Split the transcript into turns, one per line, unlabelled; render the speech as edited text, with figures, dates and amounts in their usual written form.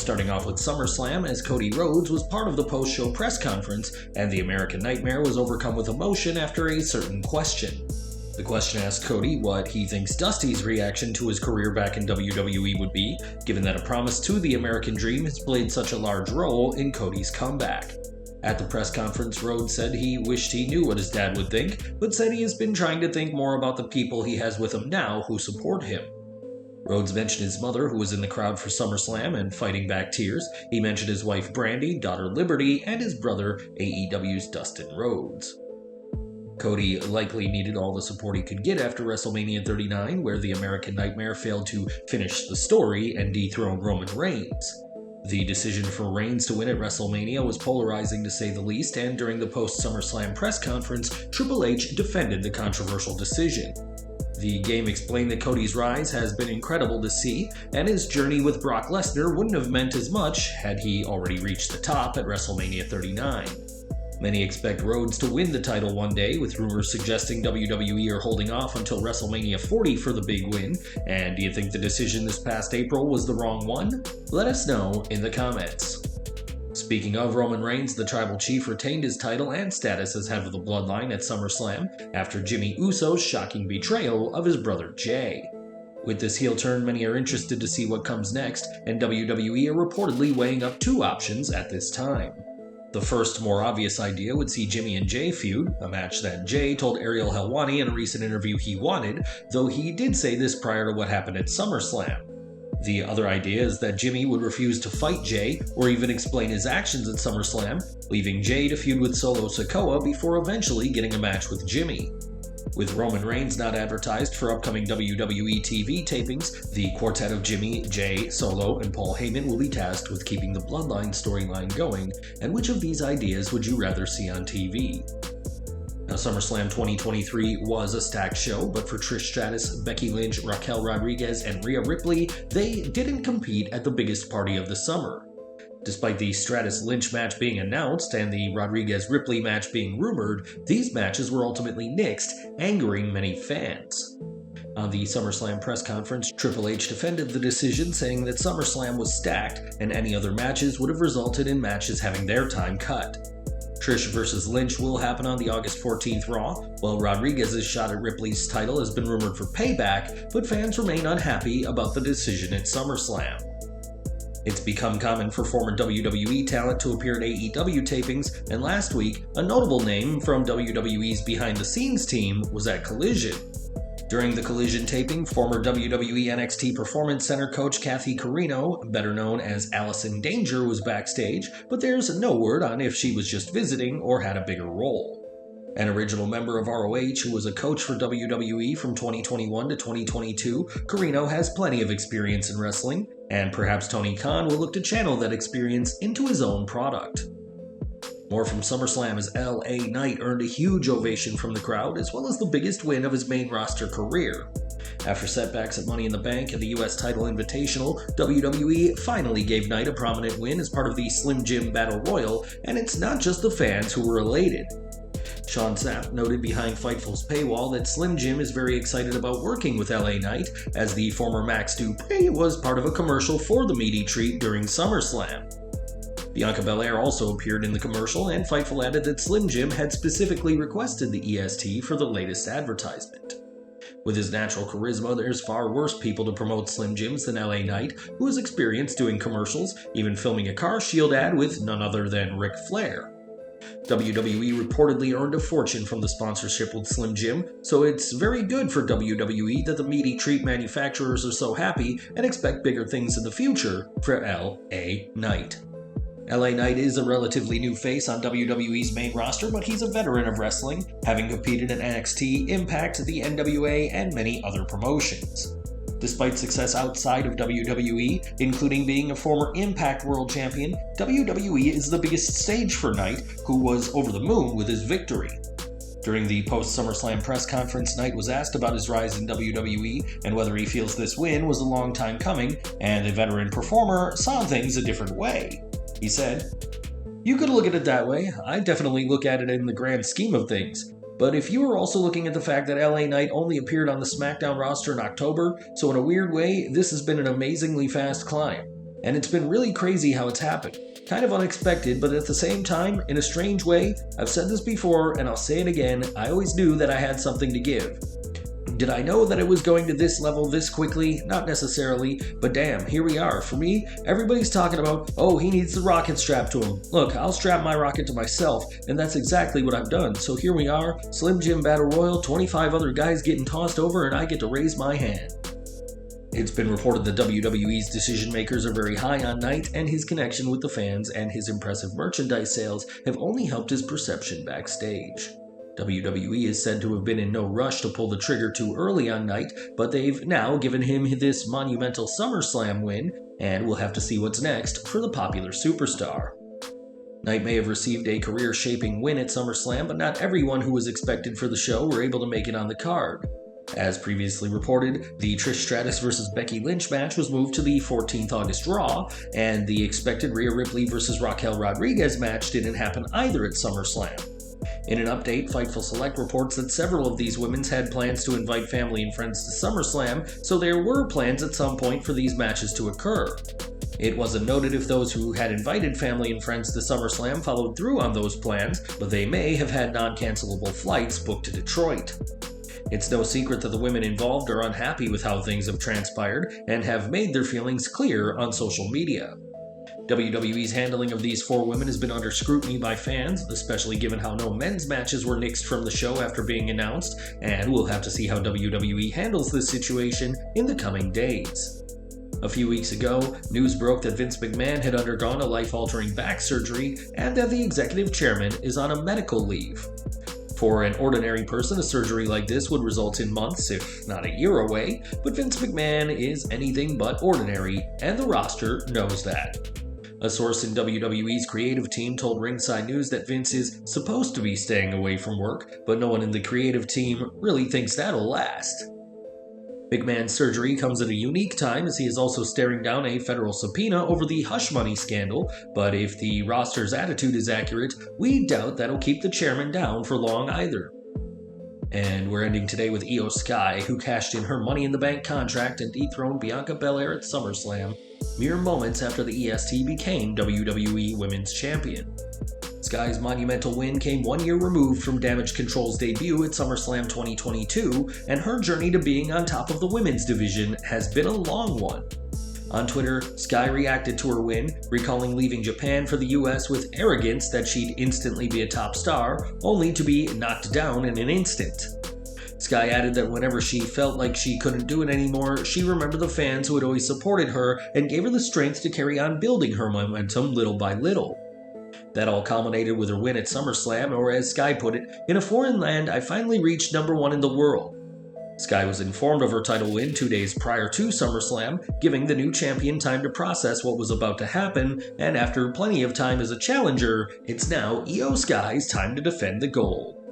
starting off with SummerSlam, as Cody Rhodes was part of the post-show press conference, and the American Nightmare was overcome with emotion after a certain question. The question asked Cody what he thinks Dusty's reaction to his career back in WWE would be, given that a promise to the American Dream has played such a large role in Cody's comeback. At the press conference, Rhodes said he wished he knew what his dad would think, but said he has been trying to think more about the people he has with him now who support him. Rhodes mentioned his mother, who was in the crowd for SummerSlam and fighting back tears. He mentioned his wife Brandi, daughter Liberty, and his brother, AEW's Dustin Rhodes. Cody likely needed all the support he could get after WrestleMania 39, where the American Nightmare failed to finish the story and dethrone Roman Reigns. The decision for Reigns to win at WrestleMania was polarizing to say the least, and during the post-SummerSlam press conference, Triple H defended the controversial decision. The game explained that Cody's rise has been incredible to see, and his journey with Brock Lesnar wouldn't have meant as much had he already reached the top at WrestleMania 39. Many expect Rhodes to win the title one day, with rumors suggesting WWE are holding off until WrestleMania 40 for the big win. And do you think the decision this past April was the wrong one? Let us know in the comments. Speaking of Roman Reigns, the Tribal Chief retained his title and status as head of the Bloodline at SummerSlam after Jey Uso's shocking betrayal of his brother Jey. With this heel turn, many are interested to see what comes next, and WWE are reportedly weighing up two options at this time. The first, more obvious idea would see Jimmy and Jey feud, a match that Jey told Ariel Helwani in a recent interview he wanted, though he did say this prior to what happened at SummerSlam. The other idea is that Jimmy would refuse to fight Jey or even explain his actions at SummerSlam, leaving Jey to feud with Solo Sikoa before eventually getting a match with Jimmy. With Roman Reigns not advertised for upcoming WWE TV tapings, the quartet of Jimmy, Jey, Solo, and Paul Heyman will be tasked with keeping the Bloodline storyline going, and which of these ideas would you rather see on TV? Now, SummerSlam 2023 was a stacked show, but for Trish Stratus, Becky Lynch, Raquel Rodriguez, and Rhea Ripley, they didn't compete at the biggest party of the summer. Despite the Stratus-Lynch match being announced and the Rodriguez-Ripley match being rumored, these matches were ultimately nixed, angering many fans. On the SummerSlam press conference, Triple H defended the decision, saying that SummerSlam was stacked and any other matches would have resulted in matches having their time cut. Trish vs. Lynch will happen on the August 14th Raw, while Rodriguez's shot at Ripley's title has been rumored for Payback, but fans remain unhappy about the decision at SummerSlam. It's become common for former WWE talent to appear at AEW tapings, and last week, a notable name from WWE's behind-the-scenes team was at Collision. During the Collision taping, former WWE NXT Performance Center coach Kathy Carino, better known as Allison Danger, was backstage, but there's no word on if she was just visiting or had a bigger role. An original member of ROH who was a coach for WWE from 2021 to 2022, Carino has plenty of experience in wrestling, and perhaps Tony Khan will look to channel that experience into his own product. More from SummerSlam, as LA Knight earned a huge ovation from the crowd, as well as the biggest win of his main roster career. After setbacks at Money in the Bank and the US title invitational, WWE finally gave Knight a prominent win as part of the Slim Jim Battle Royal, and it's not just the fans who were elated. Sean Sapp noted behind Fightful's paywall that Slim Jim is very excited about working with LA Knight, as the former Max Dupree was part of a commercial for the meaty treat during SummerSlam. Bianca Belair also appeared in the commercial, and Fightful added that Slim Jim had specifically requested the EST for the latest advertisement. With his natural charisma, there's far worse people to promote Slim Jims than LA Knight, who has experience doing commercials, even filming a Car Shield ad with none other than Ric Flair. WWE reportedly earned a fortune from the sponsorship with Slim Jim, so it's very good for WWE that the meaty treat manufacturers are so happy and expect bigger things in the future for LA Knight. LA Knight is a relatively new face on WWE's main roster, but he's a veteran of wrestling, having competed in NXT, Impact, the NWA, and many other promotions. Despite success outside of WWE, including being a former Impact World Champion, WWE is the biggest stage for Knight, who was over the moon with his victory. During the post-SummerSlam press conference, Knight was asked about his rise in WWE and whether he feels this win was a long time coming, and the veteran performer saw things a different way. He said, "You could look at it that way. I definitely look at it in the grand scheme of things. But if you were also looking at the fact that LA Knight only appeared on the SmackDown roster in October, so in a weird way, this has been an amazingly fast climb. And it's been really crazy how it's happened. Kind of unexpected, but at the same time, in a strange way, I've said this before and I'll say it again, I always knew that I had something to give. Did I know that it was going to this level this quickly? Not necessarily, but damn, here we are. For me, everybody's talking about, oh, he needs the rocket strapped to him. Look, I'll strap my rocket to myself, and that's exactly what I've done. So here we are, Slim Jim Battle Royal, 25 other guys getting tossed over, and I get to raise my hand. It's been reported that WWE's decision makers are very high on Knight, and his connection with the fans and his impressive merchandise sales have only helped his perception backstage. WWE is said to have been in no rush to pull the trigger too early on Knight, but they've now given him this monumental SummerSlam win, and we'll have to see what's next for the popular superstar. Knight may have received a career-shaping win at SummerSlam, but not everyone who was expected for the show were able to make it on the card. As previously reported, the Trish Stratus vs. Becky Lynch match was moved to the 14th August Raw, and the expected Rhea Ripley vs. Raquel Rodriguez match didn't happen either at SummerSlam. In an update, Fightful Select reports that several of these women had plans to invite family and friends to SummerSlam, so there were plans at some point for these matches to occur. It wasn't noted if those who had invited family and friends to SummerSlam followed through on those plans, but they may have had non-cancelable flights booked to Detroit. It's no secret that the women involved are unhappy with how things have transpired and have made their feelings clear on social media. WWE's handling of these 4 women has been under scrutiny by fans, especially given how no men's matches were nixed from the show after being announced, and we'll have to see how WWE handles this situation in the coming days. A few weeks ago, news broke that Vince McMahon had undergone a life-altering back surgery and that the executive chairman is on a medical leave. For an ordinary person, a surgery like this would result in months, if not a year away, but Vince McMahon is anything but ordinary, and the roster knows that. A source in WWE's creative team told Ringside News that Vince is supposed to be staying away from work, but no one in the creative team really thinks that'll last. McMahon's surgery comes at a unique time as he is also staring down a federal subpoena over the hush money scandal, but if the roster's attitude is accurate, we doubt that'll keep the chairman down for long either. And we're ending today with Io Sky, who cashed in her Money in the Bank contract and dethroned Bianca Belair at SummerSlam, mere moments after the EST became WWE Women's Champion. Sky's monumental win came 1 year removed from Damage Control's debut at SummerSlam 2022, and her journey to being on top of the women's division has been a long one. On Twitter, Sky reacted to her win, recalling leaving Japan for the US with arrogance that she'd instantly be a top star, only to be knocked down in an instant. Sky added that whenever she felt like she couldn't do it anymore, she remembered the fans who had always supported her and gave her the strength to carry on building her momentum little by little. That all culminated with her win at SummerSlam, or as Sky put it, "In a foreign land, I finally reached #1 in the world." Sky was informed of her title win 2 days prior to SummerSlam, giving the new champion time to process what was about to happen, and after plenty of time as a challenger, it's now Io Sky's time to defend the gold.